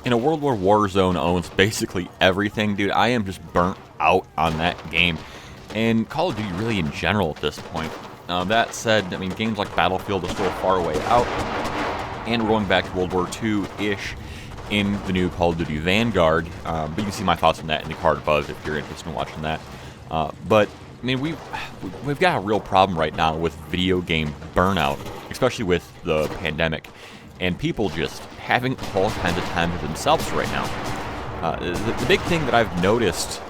In a world where Warzone owns basically everything, dude, I am just burnt out on that game. And Call of Duty really in general at this point. That said, I mean, games like Battlefield are still far away out. And we're going back to World War II-ish in the new Call of Duty Vanguard. But you can see my thoughts on that in the card above if you're interested in watching that. But, I mean, we've got a real problem right now with video game burnout, especially with the pandemic. And people just having all kinds of time to themselves right now. The big thing that I've noticed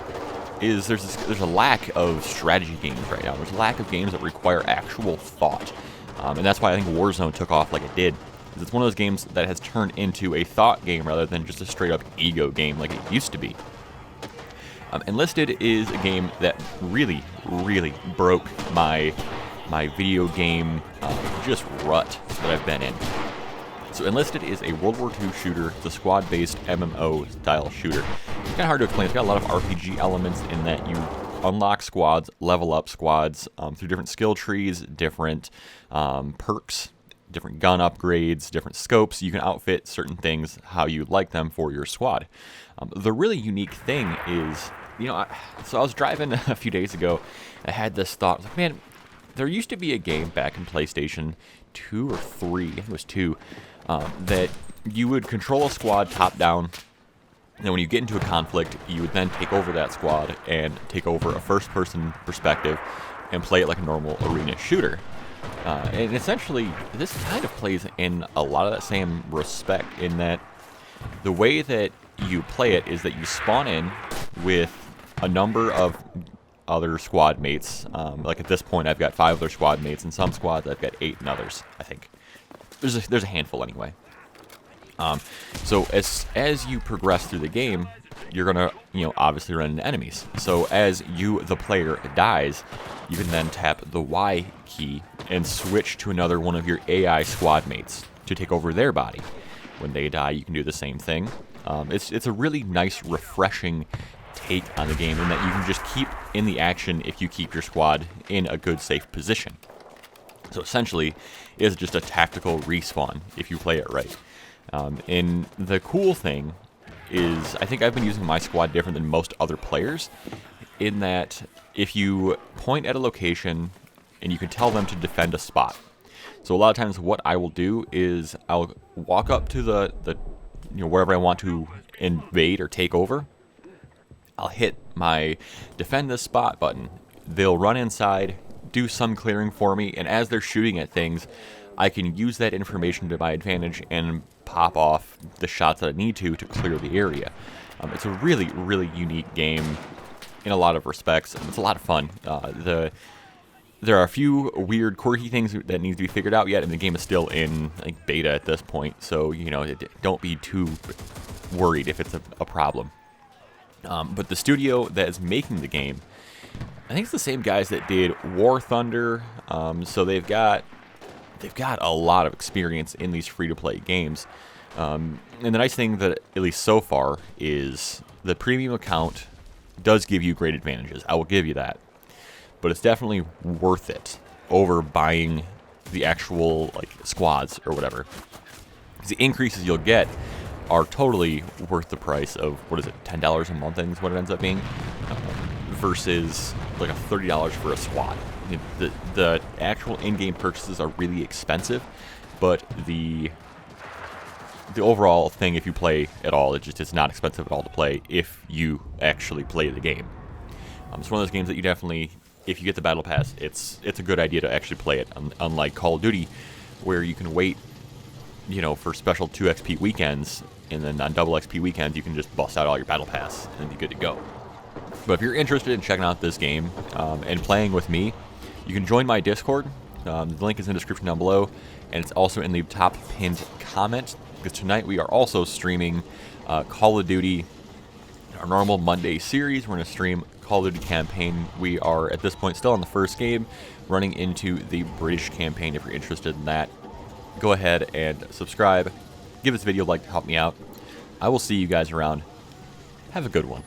is there's a lack of strategy games right now. There's a lack of games that require actual thought. And that's why I think Warzone took off like it did. It's one of those games that has turned into a thought game rather than just a straight-up ego game like it used to be. Enlisted is a game that really, really broke my video game just rut that I've been in. So Enlisted is a World War II shooter. It's a squad-based MMO-style shooter. It's kind of hard to explain. It's got a lot of RPG elements in that you unlock squads, level up squads through different skill trees, different perks, different gun upgrades, different scopes. You can outfit certain things how you like them for your squad. The really unique thing is, so I was driving a few days ago. I had this thought. I was like, man, there used to be a game back in PlayStation 2 or 3, I think it was 2, that you would control a squad top-down, and when you get into a conflict, you would then take over that squad and take over a first-person perspective and play it like a normal arena shooter. And essentially, this kind of plays in a lot of that same respect in that the way that you play it is that you spawn in with a number of other squad mates. Like at this point, I've got 5 other squad mates. In some squads, I've got 8 in others, I think. There's a handful anyway. So as you progress through the game, you're gonna obviously run into enemies. So as you, the player, dies, you can then tap the Y key and switch to another one of your AI squad mates to take over their body. When they die, you can do the same thing. It's a really nice, refreshing take on the game in that you can just keep in the action if you keep your squad in a good, safe position. So essentially, it is just a tactical respawn if you play it right. And the cool thing is, I think I've been using my squad different than most other players, in that if you point at a location and you can tell them to defend a spot. So a lot of times what I will do is I'll walk up to the wherever I want to invade or take over. I'll hit my defend this spot button. They'll run inside, do some clearing for me, and as they're shooting at things, I can use that information to my advantage and pop off the shots that I need to clear the area. It's a really, really unique game in a lot of respects, and it's a lot of fun. There are a few weird, quirky things that need to be figured out yet, and the game is still in beta at this point, so don't be too worried if it's a problem. But the studio that is making the game, I think it's the same guys that did War Thunder, so they've got a lot of experience in these free-to-play games. And the nice thing that, at least so far, is the premium account does give you great advantages. I will give you that. But it's definitely worth it over buying the actual squads or whatever. Because the increases you'll get are totally worth the price of, what is it, $10 a month, I think is what it ends up being, versus like a $30 for a squad. The actual in-game purchases are really expensive, but the overall thing, if you play at all, it's not expensive at all to play if you actually play the game. It's one of those games that you definitely, if you get the Battle Pass, it's a good idea to actually play it, unlike Call of Duty, where you can wait for special 2 XP weekends, and then on double XP weekends, you can just bust out all your Battle Pass and be good to go. But if you're interested in checking out this game and playing with me, you can join my Discord. The link is in the description down below, and it's also in the top pinned comment, because tonight we are also streaming Call of Duty, our normal Monday series. We're going to stream Call of Duty campaign. We are, at this point, still on the first game, running into the British campaign. If you're interested in that, go ahead and subscribe. Give this video a like to help me out. I will see you guys around. Have a good one.